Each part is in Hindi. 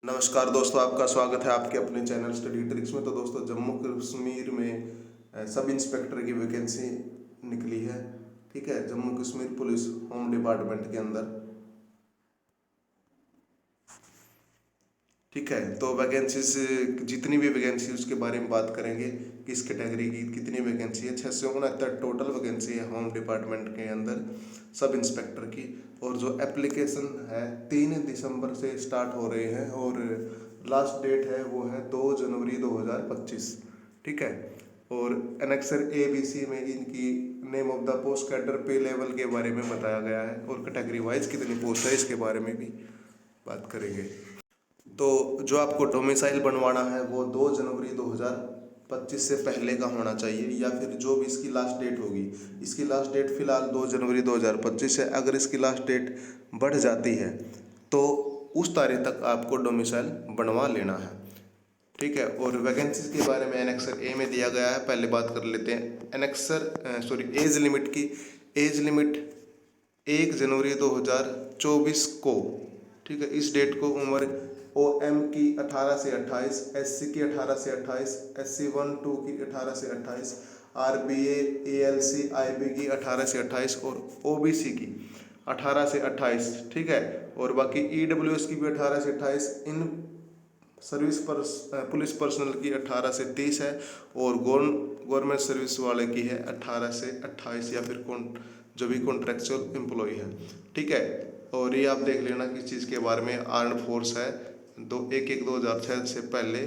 नमस्कार दोस्तों, आपका स्वागत है आपके अपने चैनल स्टडी ट्रिक्स में। तो दोस्तों, जम्मू कश्मीर में सब इंस्पेक्टर की वैकेंसी निकली है। ठीक है, Jammu Kashmir police home department के अंदर। ठीक है, तो वैकेंसीज जितनी भी वैकेंसी उसके बारे में बात करेंगे। किस कैटेगरी की कितनी वैकेंसी है? 669 टोटल वैकेंसी है होम डिपार्टमेंट के अंदर सब इंस्पेक्टर की। और जो एप्लीकेशन है 3 दिसंबर से स्टार्ट हो रहे हैं और लास्ट डेट है वो है 2 जनवरी 2025। ठीक है, और एनेक्सर ABC में इनकी name of the post, cadre, पे लेवल के बारे में बताया गया है और कैटेगरी वाइज कितनी पोस्ट है इसके बारे में भी बात करेंगे। तो जो आपको डोमिसाइल बनवाना है वो 2 जनवरी 2025 से पहले का होना चाहिए, या फिर जो भी इसकी लास्ट डेट होगी। इसकी लास्ट डेट फिलहाल 2 जनवरी 2025 है। अगर इसकी लास्ट डेट बढ़ जाती है तो उस तारीख तक आपको डोमिसाइल बनवा लेना है। ठीक है, और वैकेंसीज के बारे में एनेक्सर ए में दिया गया है। पहले बात कर लेते हैं एज लिमिट की। एज लिमिट 1 जनवरी 2024 को, ठीक है, इस डेट को उम्र OM की 18 से 28, SC की 18 से 28, SC 1-2 की 18 से 28, RBA ALC IB की 18 से 28 और OBC की 18 से 28। ठीक है, और बाकी EWS की भी 18 से 28। इन पुलिस पर्सनल की 18 से 30 है और गवर्नमेंट सर्विस वाले की है 18 से 28, या फिर जो भी कॉन्ट्रेक्चुअल एम्प्लॉय है। ठीक है, और ये आप देख लेना किस चीज़ के बारे में। आर्म्ड फोर्स है, 2006 से पहले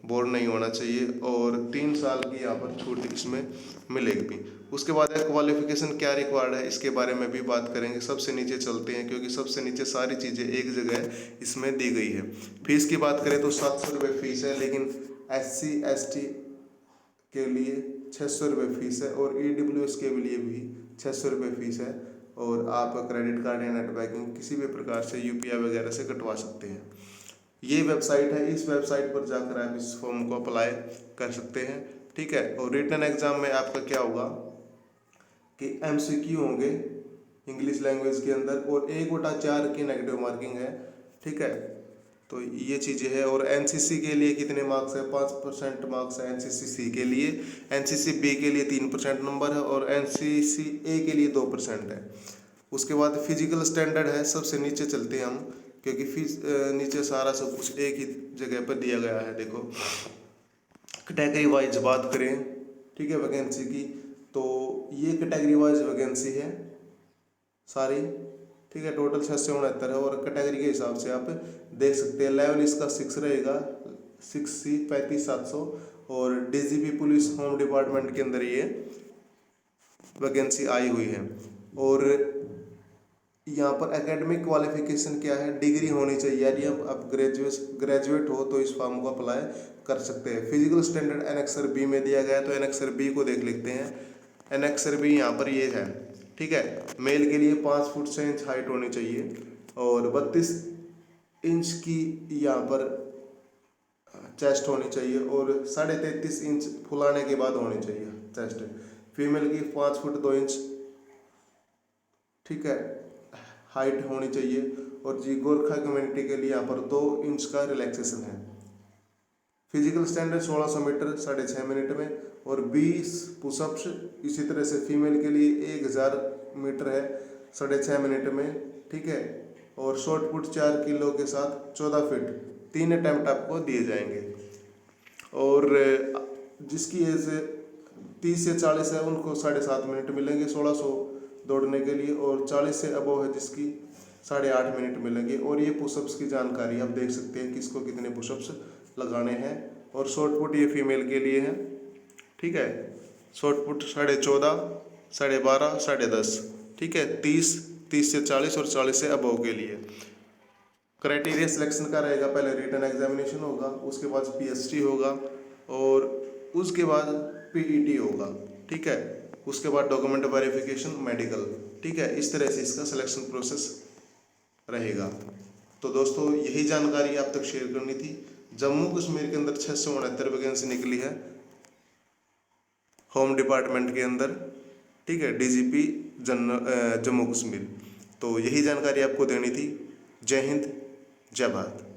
बोर्ड नहीं होना चाहिए और 3 साल की यहाँ पर छूट इसमें मिलेगी। उसके बाद क्वालिफिकेशन क्या रिक्वायर्ड है इसके बारे में भी बात करेंगे। सबसे नीचे चलते हैं क्योंकि सबसे नीचे सारी चीज़ें एक जगह इसमें दी गई है। फीस की बात करें तो 700 रुपये फीस है, लेकिन SC ST के लिए 600 रुपये फीस है और EWS के लिए भी 600 रुपये फीस है। और आप क्रेडिट कार्ड या नेट बैंकिंग किसी भी प्रकार से UPI वगैरह से कटवा सकते हैं। ये वेबसाइट है, इस वेबसाइट पर जाकर आप इस फॉर्म को अप्लाई कर सकते हैं। ठीक है, और रिटन एग्जाम में आपका क्या होगा कि MCQ होंगे इंग्लिश लैंग्वेज के अंदर और 1/4 की नेगेटिव मार्किंग है। ठीक है, तो ये चीज़ें हैं। और NCC के लिए कितने मार्क्स है? 5% मार्क्स है NCC C के लिए। NCC B के लिए 3% नंबर है और NCC A के लिए 2% है। उसके बाद फिजिकल स्टैंडर्ड है, सबसे नीचे चलते हैं हम क्योंकि नीचे सारा सब कुछ एक ही जगह पर दिया गया है। देखो, कैटेगरी वाइज बात करें, ठीक है, वैकेंसी की, तो ये कैटेगरी वाइज वैकेंसी है सारी। ठीक है, टोटल 669 है और कैटेगरी के हिसाब से आप देख सकते हैं। लेवल इसका 6 रहेगा, 6C 35,700 और DGP पुलिस होम डिपार्टमेंट के अंदर ये वैकेंसी आई हुई है। और यहाँ पर एकेडमिक क्वालिफिकेशन क्या है? डिग्री होनी चाहिए, यदि आप ग्रेजुएट हो तो इस फॉर्म को अप्लाई कर सकते हैं। फिजिकल स्टैंडर्ड एनेक्सर B में दिया गया है, तो एनेक्सर B को देख लेते हैं। एनेक्सर B यहाँ पर ये है। ठीक है, मेल के लिए 5 फुट 6 इंच हाइट होनी चाहिए और 32 इंच की यहाँ पर चेस्ट होनी चाहिए और 33.5 इंच फुलाने के बाद होनी चाहिए चेस्ट। फीमेल की 5 फुट 2 इंच, ठीक है, हाइट होनी चाहिए। और जी गोरखा कम्युनिटी के लिए यहाँ पर 2 इंच का रिलैक्सेशन है। फिजिकल स्टैंडर्ड 1600 मीटर 6.5 मिनट में और 20 पुशअप्स। इसी तरह से फीमेल के लिए 1000 मीटर है 6.5 मिनट में। ठीक है, और शॉर्ट पुट 4 किलो के साथ 14 फीट 3 अटैम्प्ट आपको दिए जाएंगे। और जिसकी एज 30 से 40 है उनको 7.5 मिनट मिलेंगे 1600 दौड़ने के लिए, और 40 से अबव है जिसकी 8.5 मिनट मिलेंगे। और ये पुशअप्स की जानकारी आप देख सकते हैं किसको कितने पुशअप्स लगाने हैं। और शॉर्ट पुट ये फीमेल के लिए है। ठीक है, शॉर्ट पुट 14.5, 12.5, 10.5। ठीक है, 30 से 40 और 40 से अबव के लिए। क्राइटेरिया सिलेक्शन का रहेगा, पहले रिटन एग्जामिनेशन होगा, उसके बाद PST होगा और उसके बाद PET होगा। ठीक है, उसके बाद डॉक्यूमेंट वेरिफिकेशन, मेडिकल। ठीक है, इस तरह से इसका सिलेक्शन प्रोसेस रहेगा। तो दोस्तों, यही जानकारी आप तक शेयर करनी थी। जम्मू कश्मीर के अंदर 669 वैकेंसी निकली है होम डिपार्टमेंट के अंदर। ठीक है, DGP जम्मू कश्मीर। तो यही जानकारी आपको देनी थी। जय हिंद, जय भारत।